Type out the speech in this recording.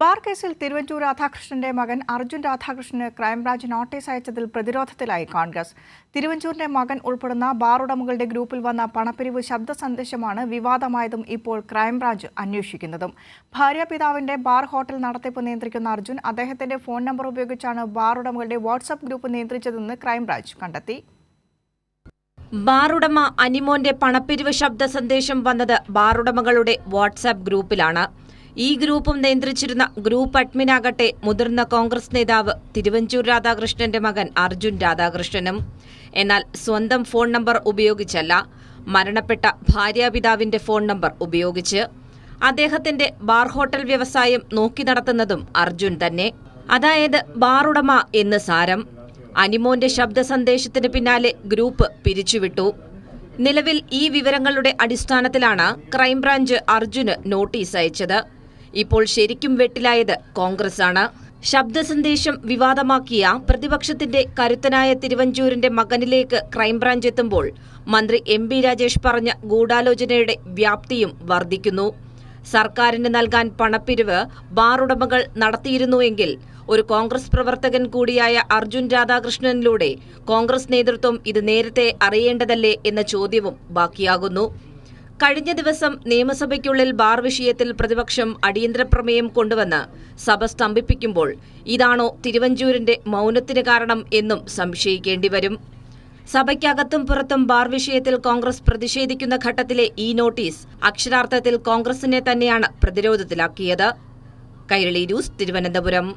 Bar കേസിൽ തിരുവഞ്ചൂർ രാധാകൃഷ്ണന്റെ മകൻ അർജുൻ രാധാകൃഷ്ണന് ക്രൈംബ്രാഞ്ച് നോട്ടീസ് അയച്ചതിൽ പ്രതിരോധത്തിലായി കോൺഗ്രസ്. തിരുവഞ്ചൂരിന്റെ മകൻ ഉൾപ്പെടുന്ന ബാർ ഉടമകളുടെ ഗ്രൂപ്പിൽ വന്ന പണപ്പിരിവ് ശബ്ദ സന്ദേശമാണ് വിവാദമായതും ഇപ്പോൾ ക്രൈംബ്രാഞ്ച് അന്വേഷിക്കുന്നതും. ഭാര്യാപിതാവിന്റെ ബാർ ഹോട്ടൽ നടത്തിപ്പ് നിയന്ത്രിക്കുന്ന അർജുൻ അദ്ദേഹത്തിന്റെ ഫോൺ നമ്പർ ഉപയോഗിച്ചാണ് ബാർ ഉടമകളുടെ വാട്സ്ആപ്പ് ഗ്രൂപ്പ് നിയന്ത്രിച്ചതെന്ന് ക്രൈംബ്രാഞ്ച് കണ്ടെത്തി. ബാറുടമ അനിമോന്റെ പണപ്പിരിവ് ശബ്ദ സന്ദേശം വന്നത് ബാറുടമകളുടെ വാട്സ്ആപ്പ് ഗ്രൂപ്പിലാണ്. ഈ ഗ്രൂപ്പും നിയന്ത്രിച്ചിരുന്ന ഗ്രൂപ്പ് അഡ്മിനാകട്ടെ മുതിർന്ന കോൺഗ്രസ് നേതാവ് തിരുവഞ്ചൂർ രാധാകൃഷ്ണന്റെ മകൻ അർജുൻ രാധാകൃഷ്ണനും. എന്നാൽ സ്വന്തം ഫോൺ നമ്പർ ഉപയോഗിച്ചല്ല, മരണപ്പെട്ട ഭാര്യാപിതാവിന്റെ ഫോൺ നമ്പർ ഉപയോഗിച്ച്. അദ്ദേഹത്തിന്റെ ബാർ ഹോട്ടൽ വ്യവസായം നോക്കി നടത്തുന്നതും അർജുൻ തന്നെ. അതായത് ബാറുടമ എന്ന് സാരം. അനിമോന്റെ ശബ്ദ സന്ദേശത്തിന് പിന്നാലെ ഗ്രൂപ്പ് പിരിച്ചുവിട്ടു. നിലവിൽ ഈ വിവരങ്ങളുടെ അടിസ്ഥാനത്തിലാണ് ക്രൈംബ്രാഞ്ച് അർജുന് നോട്ടീസ് അയച്ചത്. ഇപ്പോൾ ശരിക്കും വെട്ടിലായത് കോൺഗ്രസാണ്. ശബ്ദ സന്ദേശം വിവാദമാക്കിയ പ്രതിപക്ഷത്തിന്റെ കരുത്തനായ തിരുവഞ്ചൂരിന്റെ മകനിലേക്ക് ക്രൈംബ്രാഞ്ച് എത്തുമ്പോൾ മന്ത്രി MP രാജേഷ് പറഞ്ഞ ഗൂഢാലോചനയുടെ വ്യാപ്തിയും വർദ്ധിക്കുന്നു. സർക്കാരിന് നൽകാൻ പണപ്പിരിവ് ബാറുടമകൾ നടത്തിയിരുന്നുവെങ്കിൽ ഒരു കോൺഗ്രസ് പ്രവർത്തകൻ കൂടിയായ അർജുൻ രാധാകൃഷ്ണനിലൂടെ കോൺഗ്രസ് നേതൃത്വം ഇത് നേരത്തെ അറിയേണ്ടതല്ലേ എന്ന ചോദ്യവും ബാക്കിയാകുന്നു. കഴിഞ്ഞ ദിവസം നിയമസഭയ്ക്കുള്ളിൽ ബാർ വിഷയത്തിൽ പ്രതിപക്ഷം അടിയന്തര പ്രമേയം കൊണ്ടുവന്ന് സഭ സ്തംഭിപ്പിക്കുമ്പോൾ ഇതാണോ തിരുവഞ്ചൂരിന്റെ മൗനത്തിന് കാരണം എന്നും സംശയിക്കേണ്ടിവരും. സഭയ്ക്കകത്തും പുറത്തും ബാർ വിഷയത്തിൽ കോൺഗ്രസ് പ്രതിഷേധിക്കുന്ന ഘട്ടത്തിലെ ഈ നോട്ടീസ് അക്ഷരാർത്ഥത്തിൽ കോൺഗ്രസിനെ തന്നെയാണ് പ്രതിരോധത്തിലാക്കിയത്. കൈരളി ന്യൂസ്, തിരുവനന്തപുരം.